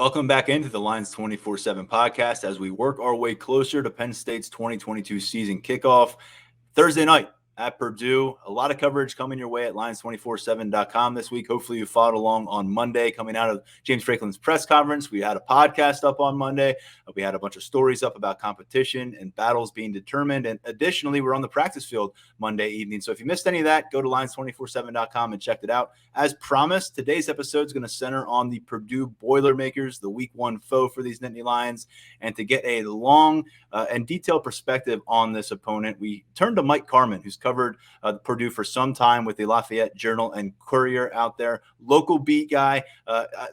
Welcome back into the Lions247 Podcast as we work our way closer to Penn State's 2022 season kickoff. Thursday night at Purdue. A lot of coverage coming your way at Lions247.com this week. Hopefully you followed along on Monday coming out of James Franklin's press conference. We had a podcast up on Monday. We had a bunch of stories up about competition and battles being determined. And additionally, we're on the practice field Monday evening. So if you missed any of that, go to Lions247.com and check it out. As promised, today's episode is going to center on the Purdue Boilermakers, the week one foe for these Nittany Lions. And to get a long and detailed perspective on this opponent, we turned to Mike Carmin, who's covered Purdue for some time with the Lafayette Journal and Courier out there. Local beat guy.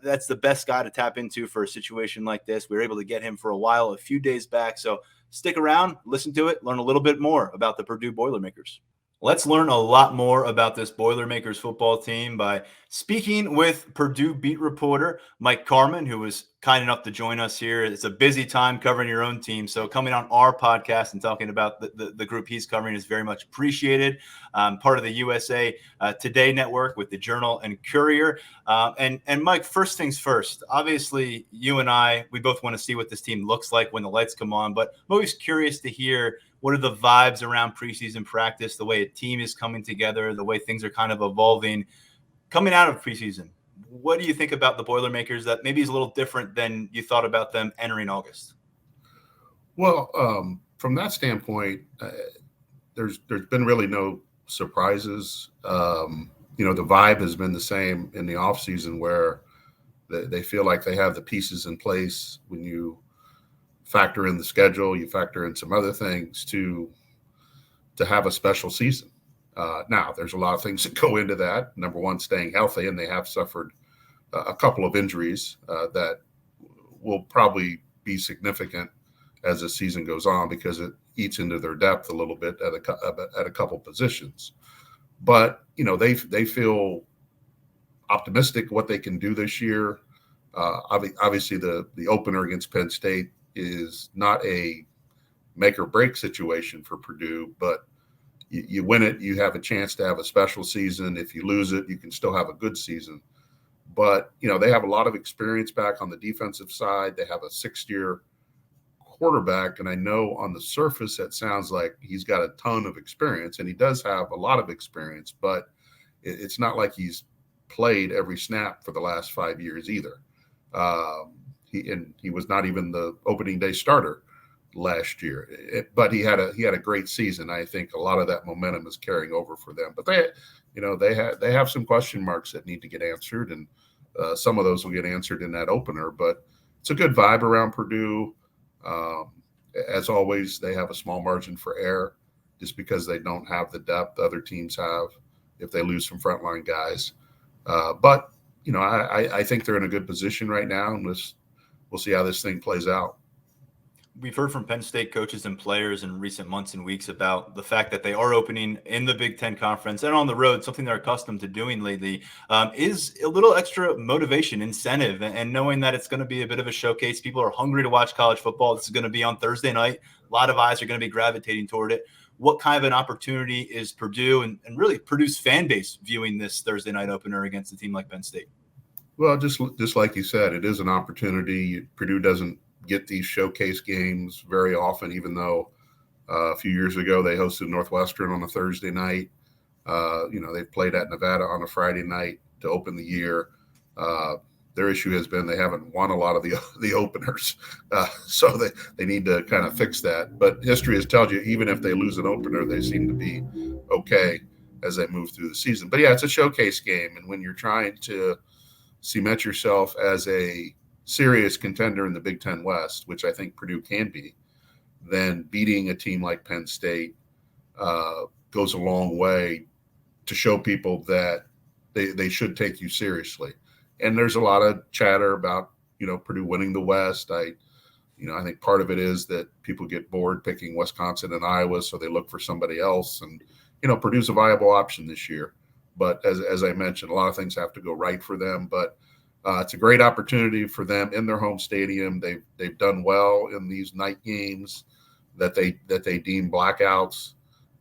That's the best guy to tap into for a situation like this. We were able to get him for a while, a few days back. So stick around, listen to it, learn a little bit more about the Purdue Boilermakers. Let's learn a lot more about this Boilermakers football team by speaking with Purdue beat reporter Mike Carmin, who was kind enough to join us here. It's a busy time covering your own team, so coming on our podcast and talking about the group he's covering is very much appreciated. Part of the USA Today network with the Journal and Courier. And Mike, first things first, obviously you and I, we both want to see what this team looks like when the lights come on, but I'm always curious to hear what are the vibes around preseason practice, the way a team is coming together, the way things are kind of evolving coming out of preseason. What do you think about the Boilermakers that maybe is a little different than you thought about them entering August? Well, from that standpoint, there's been really no surprises. The vibe has been the same in the offseason where they feel like they have the pieces in place. When you factor in the schedule, you factor in some other things to have a special season. Now, there's a lot of things that go into that. Number one, staying healthy, and they have suffered a couple of injuries that will probably be significant as the season goes on because it eats into their depth a little bit at a couple positions. But they feel optimistic what they can do this year. Obviously, the opener against Penn State is not a make or break situation for Purdue, but you win it, you have a chance to have a special season. If you lose it, you can still have a good season. But, they have a lot of experience back on the defensive side. They have a 6-year quarterback, and I know on the surface that sounds like he's got a ton of experience, and he does have a lot of experience, but it's not like he's played every snap for the last 5 years either. He was not even the opening day starter last year, but he had a great season. I think a lot of that momentum is carrying over for them. But they have some question marks that need to get answered, and some of those will get answered in that opener. But it's a good vibe around Purdue. As always, they have a small margin for error just because they don't have the depth other teams have if they lose some frontline guys. But I think they're in a good position right now, and we'll see how this thing plays out. We've heard from Penn State coaches and players in recent months and weeks about the fact that they are opening in the Big Ten Conference and on the road, something they're accustomed to doing lately, is a little extra motivation, incentive, and knowing that it's going to be a bit of a showcase. People are hungry to watch college football. This is going to be on Thursday night. A lot of eyes are going to be gravitating toward it. What kind of an opportunity is Purdue and really Purdue's fan base viewing this Thursday night opener against a team like Penn State? Well, just like you said, it is an opportunity. Purdue doesn't get these showcase games very often, even though a few years ago they hosted Northwestern on a Thursday night. They played at Nevada on a Friday night to open the year. Their issue has been they haven't won a lot of the openers, so they need to kind of fix that. But history has told you even if they lose an opener, they seem to be okay as they move through the season. But yeah, it's a showcase game, and when you're trying to cement yourself as a serious contender in the Big Ten West, which I think Purdue can be, then beating a team like Penn State goes a long way to show people that they should take you seriously. And there's a lot of chatter about, Purdue winning the West. I think part of it is that people get bored picking Wisconsin and Iowa, so they look for somebody else. And, Purdue's a viable option this year. But as I mentioned, a lot of things have to go right for them. But it's a great opportunity for them in their home stadium. They've done well in these night games that they deem blackouts,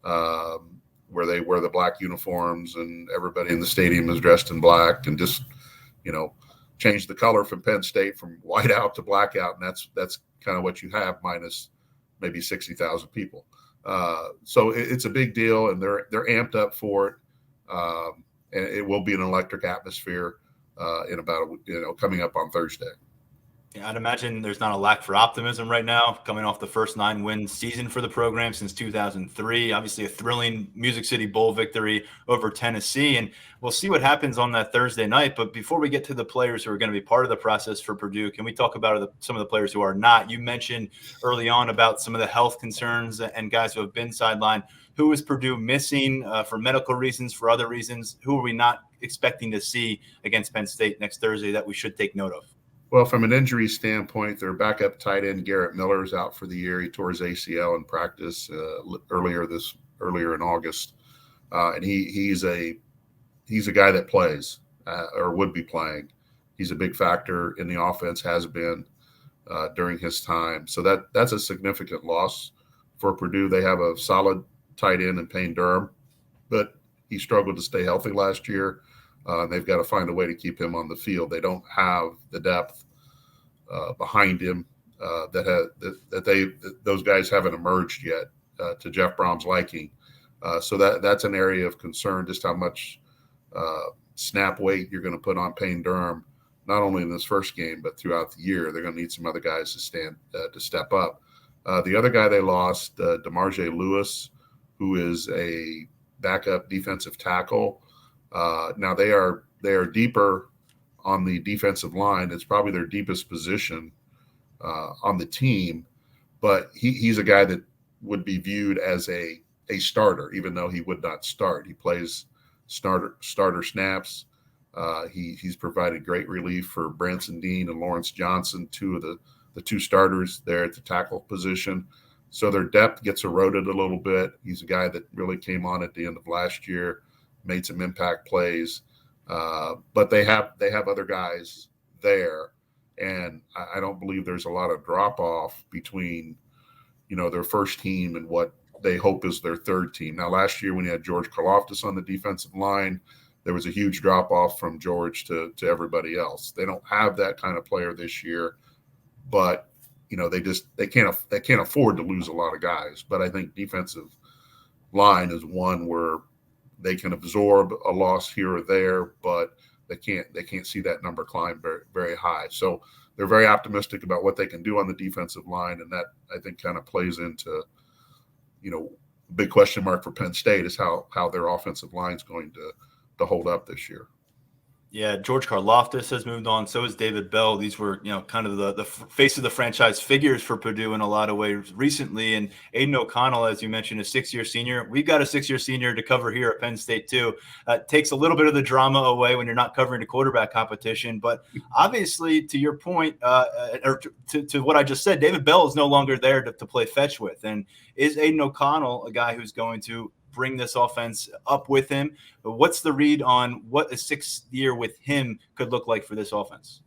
where they wear the black uniforms and everybody in the stadium is dressed in black, and just change the color from Penn State from white out to blackout, and that's kind of what you have, minus maybe 60,000 people. So it's a big deal, and they're amped up for it. And it will be an electric atmosphere in about coming up on Thursday. Yeah, I'd imagine there's not a lack for optimism right now, coming off the first 9-win season for the program since 2003. Obviously, a thrilling Music City Bowl victory over Tennessee, and we'll see what happens on that Thursday night. But before we get to the players who are going to be part of the process for Purdue, can we talk about some of the players who are not? You mentioned early on about some of the health concerns and guys who have been sidelined. Who is Purdue missing for medical reasons, for other reasons? Who are we not expecting to see against Penn State next Thursday that we should take note of? Well, from an injury standpoint, their backup tight end Garrett Miller is out for the year. He tore his ACL in practice earlier in August, and he's a guy that plays or would be playing. He's a big factor in the offense, has been during his time. So that's a significant loss for Purdue. They have a solid tight end in Payne Durham, but he struggled to stay healthy last year. They've got to find a way to keep him on the field. They don't have the depth behind him those guys haven't emerged yet to Jeff Brom's liking. So that's an area of concern, just how much snap weight you're going to put on Payne Durham, not only in this first game but throughout the year. They're going to need some other guys to step up. The other guy they lost, DeMarge Lewis, who is a backup defensive tackle. Now they are deeper on the defensive line. It's probably their deepest position on the team, but he's a guy that would be viewed as a starter, even though he would not start. He plays starter snaps. He's provided great relief for Branson Dean and Lawrence Johnson, two of the two starters there at the tackle position. So their depth gets eroded a little bit. He's a guy that really came on at the end of last year, made some impact plays, but they have other guys there, and I don't believe there's a lot of drop off between their first team and what they hope is their third team. Now, last year when you had George Karlaftis on the defensive line, there was a huge drop off from George to everybody else. They don't have that kind of player this year, but they can't afford to lose a lot of guys. But I think defensive line is one where they can absorb a loss here or there, but they can't see that number climb very, very high. So they're very optimistic about what they can do on the defensive line, and that I think kind of plays into, big question mark for Penn State is how their offensive line is going to hold up this year. Yeah, George Karlaftis has moved on. So has David Bell. These were, kind of the face of the franchise figures for Purdue in a lot of ways recently. And Aiden O'Connell, as you mentioned, a 6-year senior. We've got a 6-year senior to cover here at Penn State too. Takes a little bit of the drama away when you're not covering a quarterback competition. But obviously, to your point, or to what I just said, David Bell is no longer there to play fetch with. And is Aiden O'Connell a guy who's going to bring this offense up with him? What's the read on what a 6th year with him could look like for this offense?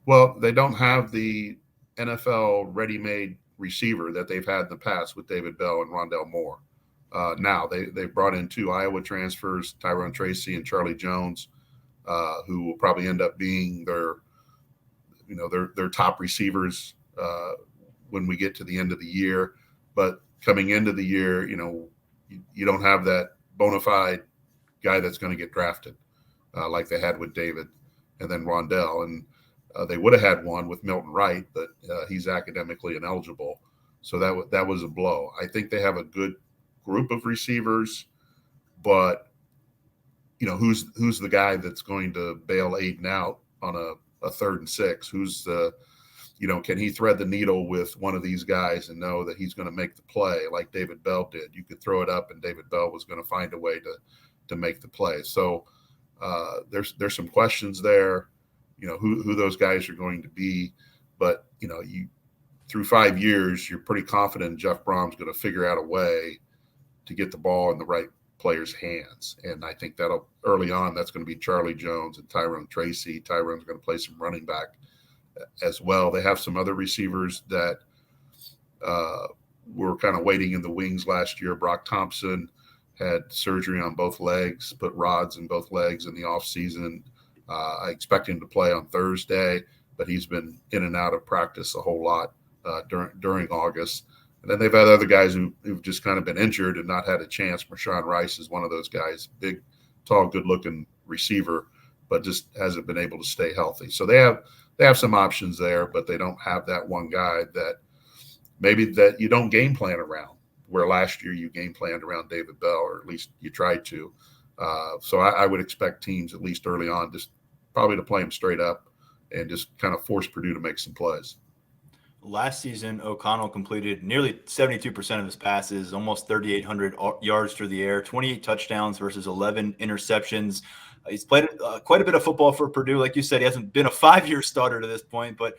Well, they don't have the NFL ready-made receiver that they've had in the past with David Bell and Rondell Moore. Now they've brought in 2 Iowa transfers, Tyrone Tracy and Charlie Jones, who will probably end up being their top receivers when we get to the end of the year. But coming into the year, you don't have that bona fide guy that's going to get drafted like they had with David and then Rondell. And they would have had one with Milton Wright, but he's academically ineligible. So that was a blow. I think they have a good group of receivers, but who's the guy that's going to bail Aiden out on a 3rd and 6? Who's the can he thread the needle with one of these guys and know that he's going to make the play like David Bell did? You could throw it up and David Bell was going to find a way to make the play. So there's some questions there, who those guys are going to be. But, through 5 years, you're pretty confident Jeff Brom's going to figure out a way to get the ball in the right players' hands. And I think early on, that's going to be Charlie Jones and Tyrone Tracy. Tyrone's going to play some running back as well. They have some other receivers that were kind of waiting in the wings last year. Brock Thompson had surgery on both legs, put rods in both legs in the offseason. I expect him to play on Thursday, but he's been in and out of practice a whole lot during August. And then they've had other guys who've just kind of been injured and not had a chance. Marshawn Rice is one of those guys, big, tall, good-looking receiver, but just hasn't been able to stay healthy. So they have some options there, but they don't have that one guy that maybe that you don't game plan around, where last year you game planned around David Bell, or at least you tried to. So I would expect teams, at least early on, just probably to play him straight up and just kind of force Purdue to make some plays. Last season, O'Connell completed nearly 72% of his passes, almost 3,800 yards through the air, 28 touchdowns versus 11 interceptions. He's played quite a bit of football for Purdue. Like you said, he hasn't been a 5-year starter to this point, but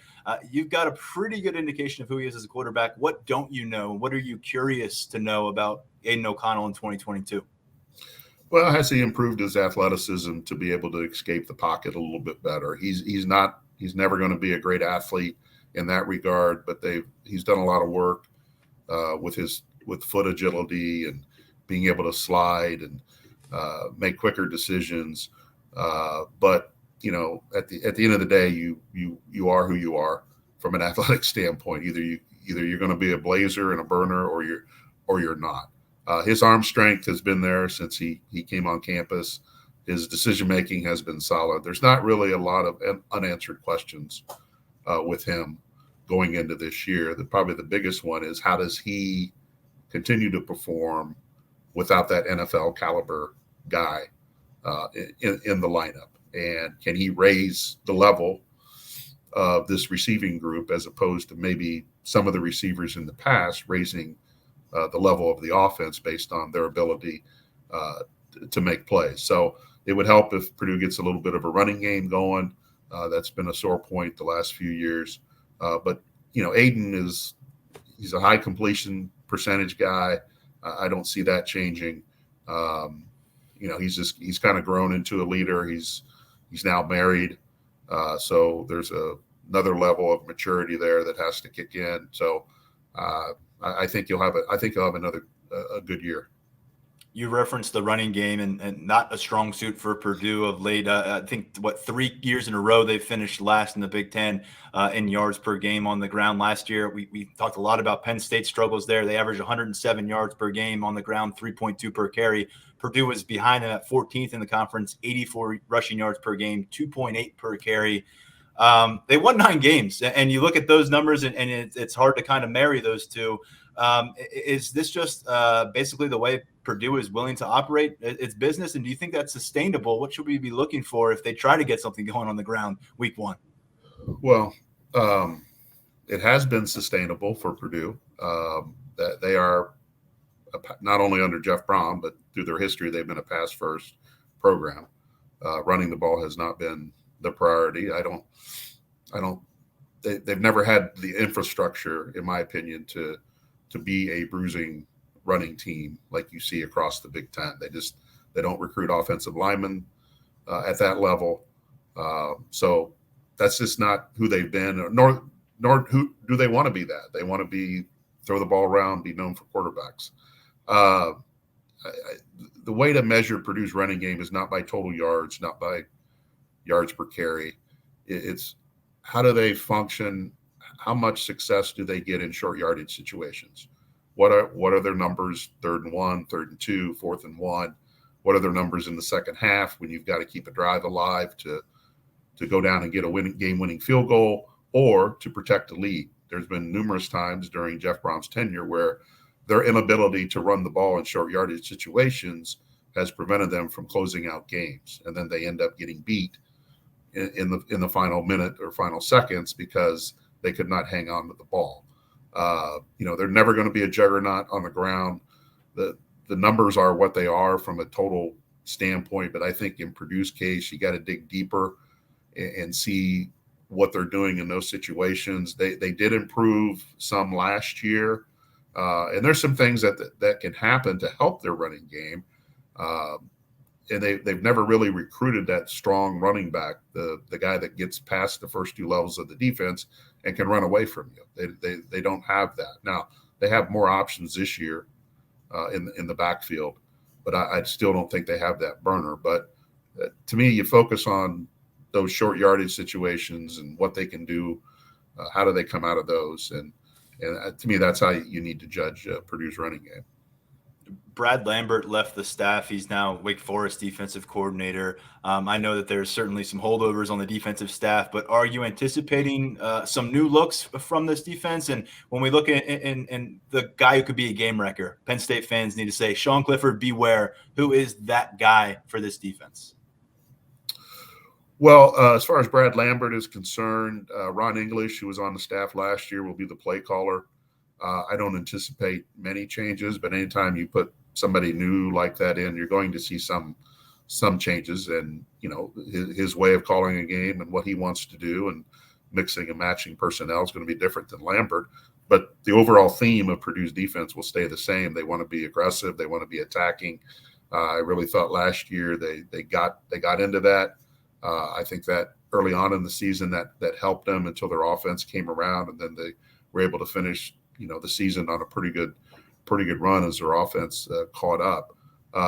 you've got a pretty good indication of who he is as a quarterback. What don't you know? What are you curious to know about Aiden O'Connell in 2022? Well, has he improved his athleticism to be able to escape the pocket a little bit better? He's never going to be a great athlete in that regard, but he's done a lot of work with foot agility and being able to slide and make quicker decisions. But at the end of the day, you are who you are from an athletic standpoint. Either you're going to be a blazer and a burner, or you're not. His arm strength has been there since he came on campus. His decision making has been solid. There's not really a lot of unanswered questions with him going into this year. Probably the biggest one is, how does he continue to perform without that NFL caliber guy in the lineup? And can he raise the level of this receiving group, as opposed to maybe some of the receivers in the past raising the level of the offense based on their ability to make plays? So it would help if Purdue gets a little bit of a running game going. That's been a sore point the last few years. But Aiden he's a high completion percentage guy. I don't see that changing. He's kind of grown into a leader. He's now married. So there's another level of maturity there that has to kick in. So I think he'll have another good year. You referenced the running game and not a strong suit for Purdue of late. I think 3 years in a row they've finished last in the Big Ten in yards per game on the ground. Last year we talked a lot about Penn State struggles there. They averaged 107 yards per game on the ground, 3.2 per carry. Purdue was behind them at 14th in the conference, 84 rushing yards per game, 2.8 per carry. They won 9 games, and you look at those numbers, and it's hard to kind of marry those two. Is this just basically the way Purdue is willing to operate its business? And do you think that's sustainable? What should we be looking for if they try to get something going on the ground week 1? Well, it has been sustainable for Purdue. That they are not only under Jeff Brom, but through their history, they've been a pass-first program. Running the ball has not been the priority. They've never had the infrastructure, in my opinion, to be a bruising running team like you see across the Big Ten. They don't recruit offensive linemen at that level. So that's just not who they've been, nor who do they want to be that. They want to be throw the ball around, be known for quarterbacks. The way to measure Purdue's running game is not by total yards, not by yards per carry. It's how do they function? How much success do they get in short yardage situations? What are their numbers? 3rd and 1, 3rd and 2, 4th and 1. What are their numbers in the second half when you've got to keep a drive alive to go down and get a game-winning field goal, or to protect the lead? There's been numerous times during Jeff Brom's tenure where their inability to run the ball in short yardage situations has prevented them from closing out games, and then they end up getting beat in the final minute or final seconds because they could not hang on to the ball. They're never going to be a juggernaut on the ground. The numbers are what they are from a total standpoint, but I think in Purdue's case, you got to dig deeper and see what they're doing in those situations. They did improve some last year, and there's some things that can happen to help their running game. And they've never really recruited that strong running back, the guy that gets past the first 2 levels of the defense and can run away from you. They don't have that. Now, they have more options this year in the backfield, but I still don't think they have that burner. But to me, you focus on those short yardage situations and what they can do. How do they come out of those? And to me, that's how you need to judge Purdue's running game. Brad Lambert left the staff. He's now Wake Forest defensive coordinator. I know that there's certainly some holdovers on the defensive staff, but are you anticipating some new looks from this defense? And when we look at in the guy who could be a game wrecker, Penn State fans need to say, Sean Clifford, beware. Who is that guy for this defense? Well, as far as Brad Lambert is concerned, Ron English, who was on the staff last year, will be the play caller. I don't anticipate many changes, but anytime you put somebody new like that in, you're going to see some changes. And, his way of calling a game and what he wants to do and mixing and matching personnel is going to be different than Lambert. But the overall theme of Purdue's defense will stay the same. They want to be aggressive. They want to be attacking. I really thought last year they got into that. I think that early on in the season that helped them until their offense came around, and then they were able to finish, the season on a pretty good run as their offense caught up.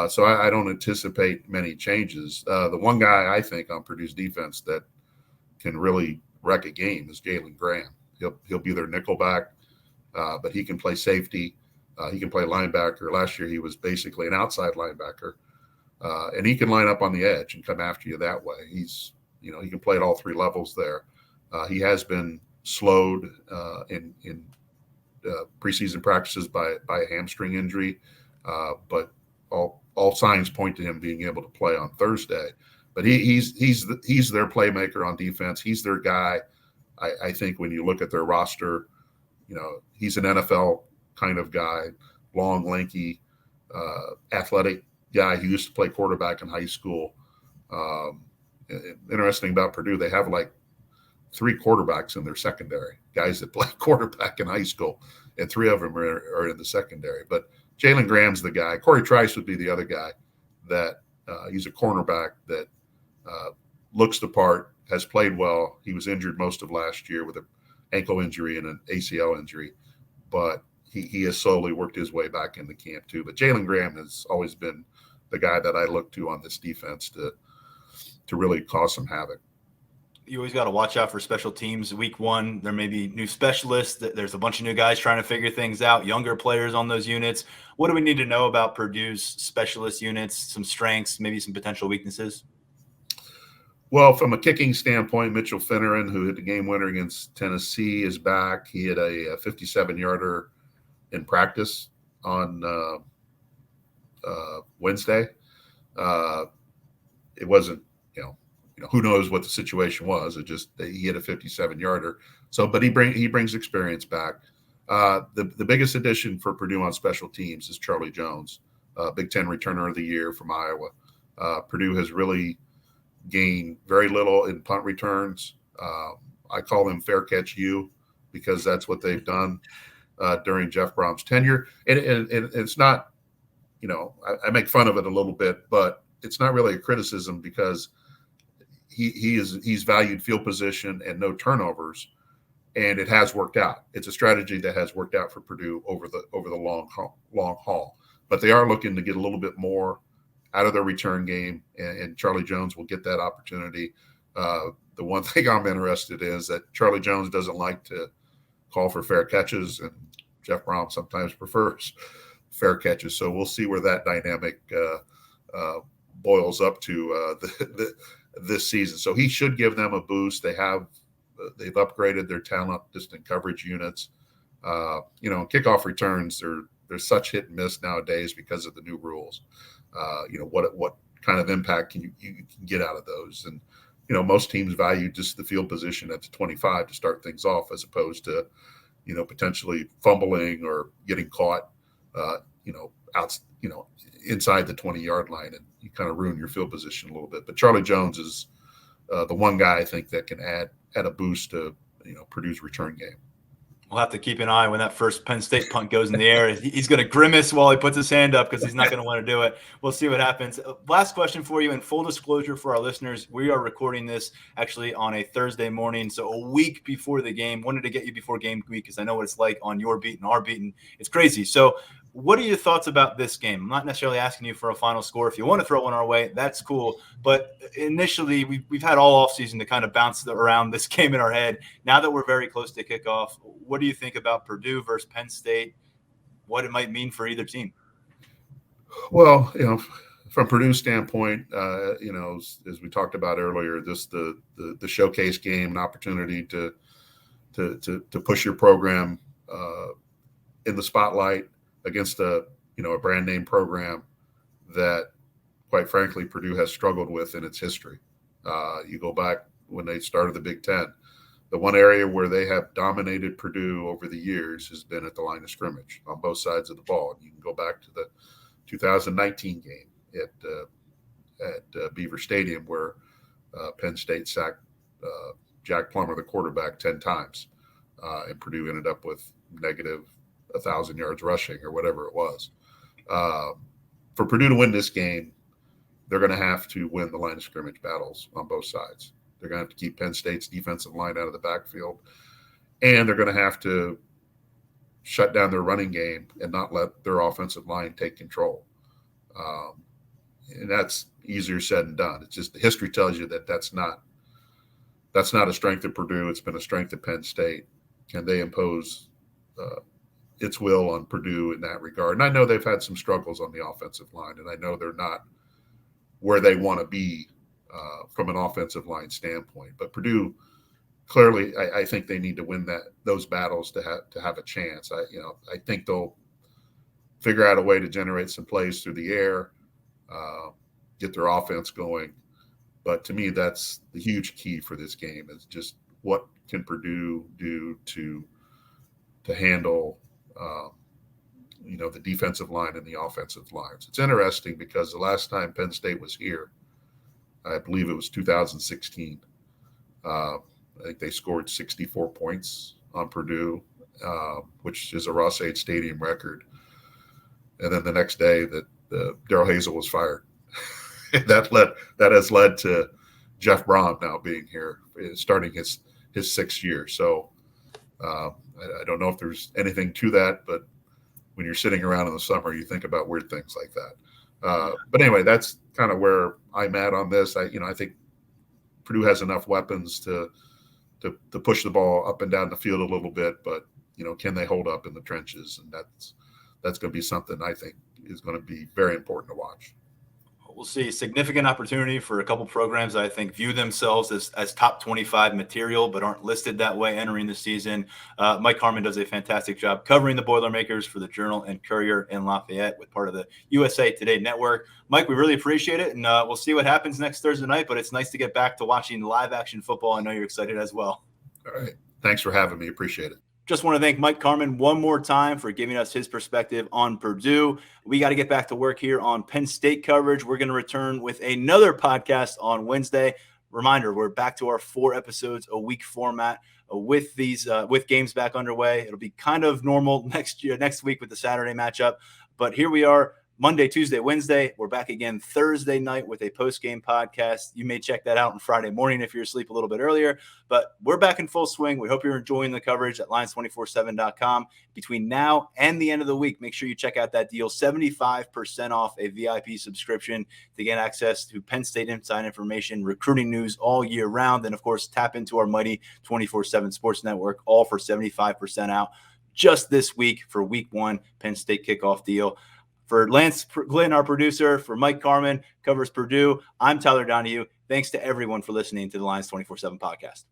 So I don't anticipate many changes. The one guy I think on Purdue's defense that can really wreck a game is Galen Graham. He'll be their nickelback, but he can play safety. He can play linebacker. Last year he was basically an outside linebacker. And he can line up on the edge and come after you that way. He's, he can play at all three levels there. He has been slowed in preseason practices by a hamstring injury, but all signs point to him being able to play on Thursday. But he's their playmaker on defense. He's their guy. I think when you look at their roster, he's an NFL kind of guy, long, lanky, athletic guy who used to play quarterback in high school. Interesting about Purdue, they have like 3 quarterbacks in their secondary, guys that play quarterback in high school, and 3 of them are in the secondary. But Jalen Graham's the guy. Corey Trice would be the other guy that he's a cornerback that looks the part, has played well. He was injured most of last year with an ankle injury and an ACL injury, but he has slowly worked his way back into camp too. But Jalen Graham has always been the guy that I look to on this defense to really cause some havoc. You always got to watch out for special teams. Week 1, there may be new specialists. There's a bunch of new guys trying to figure things out, younger players on those units. What do we need to know about Purdue's specialist units, some strengths, maybe some potential weaknesses? Well, from a kicking standpoint, Mitchell Finneran, who hit the game winner against Tennessee, is back. He had a 57-yarder in practice on Wednesday. It wasn't, who knows what the situation was. It just he hit a 57-yarder. So, but he brings experience back. The biggest addition for Purdue on special teams is Charlie Jones, Big Ten Returner of the Year from Iowa. Purdue has really gained very little in punt returns. I call them fair catch U because that's what they've done during Jeff Brom's tenure. And it's not, I make fun of it a little bit, but it's not really a criticism because he's valued field position and no turnovers, and it has worked out. It's a strategy that has worked out for Purdue over the long haul. But they are looking to get a little bit more out of their return game, and Charlie Jones will get that opportunity. The one thing I'm interested in is that Charlie Jones doesn't like to call for fair catches, and Jeff Brom sometimes prefers fair catches. So we'll see where that dynamic boils up to this season. So he should give them a boost. They've upgraded their talent distant coverage units. Kickoff returns, they're such hit and miss nowadays because of the new rules. What kind of impact you can get out of those? And most teams value just the field position at the 25 to start things off, as opposed to potentially fumbling or getting caught inside the 20-yard line, and you kind of ruin your field position a little bit. But Charlie Jones is the one guy I think that can add a boost to Purdue's return game. We'll have to keep an eye when that first Penn State punt goes in the air. He's going to grimace while he puts his hand up because he's not going to want to do it. We'll see what happens. Last question for you, and full disclosure for our listeners, we are recording this actually on a Thursday morning, so a week before the game. Wanted to get you before game week because I know what it's like on your beat and our beat, and it's crazy. So what are your thoughts about this game? I'm not necessarily asking you for a final score. If you want to throw one our way, that's cool. But initially, we've had all offseason to kind of bounce around this game in our head. Now that we're very close to kickoff, what do you think about Purdue versus Penn State? What it might mean for either team? Well, from Purdue's standpoint, as we talked about earlier, this the showcase game, an opportunity to push your program in the spotlight against a brand name program that, quite frankly, Purdue has struggled with in its history. You go back when they started the Big Ten. The one area where they have dominated Purdue over the years has been at the line of scrimmage on both sides of the ball. You can go back to the 2019 game at Beaver Stadium where Penn State sacked Jack Plummer, the quarterback, 10 times, and Purdue ended up with negative 1,000 yards rushing or whatever it was. For Purdue to win this game, they're going to have to win the line of scrimmage battles on both sides. They're going to have to keep Penn State's defensive line out of the backfield, and they're going to have to shut down their running game and not let their offensive line take control. And that's easier said than done. It's just the history tells you that that's not a strength of Purdue. It's been a strength of Penn State, and they impose its will on Purdue in that regard. And I know they've had some struggles on the offensive line, and I know they're not where they want to be from an offensive line standpoint. But Purdue, clearly, I think they need to win those battles to have a chance. I think they'll figure out a way to generate some plays through the air, get their offense going. But to me, that's the huge key for this game is just what can Purdue do to handle the defensive line and the offensive lines. It's interesting because the last time Penn State was here, I believe it was 2016. I think they scored 64 points on Purdue, which is a Ross-Ade Stadium record. And then the next day that Darrell Hazel was fired. that has led to Jeff Braun now being here, starting his 6th year. So I don't know if there's anything to that, but when you're sitting around in the summer, you think about weird things like that. But anyway, that's kind of where I'm at on this. I think Purdue has enough weapons to push the ball up and down the field a little bit, but can they hold up in the trenches? And that's going to be something I think is going to be very important to watch. We'll see. Significant opportunity for a couple programs that I think view themselves as top 25 material, but aren't listed that way entering the season. Mike Carmin does a fantastic job covering the Boilermakers for the Journal and Courier in Lafayette with part of the USA Today network. Mike, we really appreciate it, and we'll see what happens next Thursday night, but it's nice to get back to watching live action football. I know you're excited as well. All right. Thanks for having me. Appreciate it. Just want to thank Mike Carmin one more time for giving us his perspective on Purdue. We got to get back to work here on Penn State coverage. We're going to return with another podcast on Wednesday. Reminder, we're back to our 4 episodes a week format with games back underway. It'll be kind of normal next week with the Saturday matchup. But here we are, Monday, Tuesday, Wednesday. We're back again Thursday night with a post-game podcast. You may check that out on Friday morning if you're asleep a little bit earlier. But we're back in full swing. We hope you're enjoying the coverage at Lions247.com. Between now and the end of the week, make sure you check out that deal, 75% off a VIP subscription to get access to Penn State inside information, recruiting news all year round, and, of course, tap into our mighty 24/7 Sports Network, all for 75% out just this week for Week 1 Penn State kickoff deal. For Lance Glynn, our producer, for Mike Carmin, covers Purdue, I'm Tyler Donohue. Thanks to everyone for listening to the Lions247 podcast.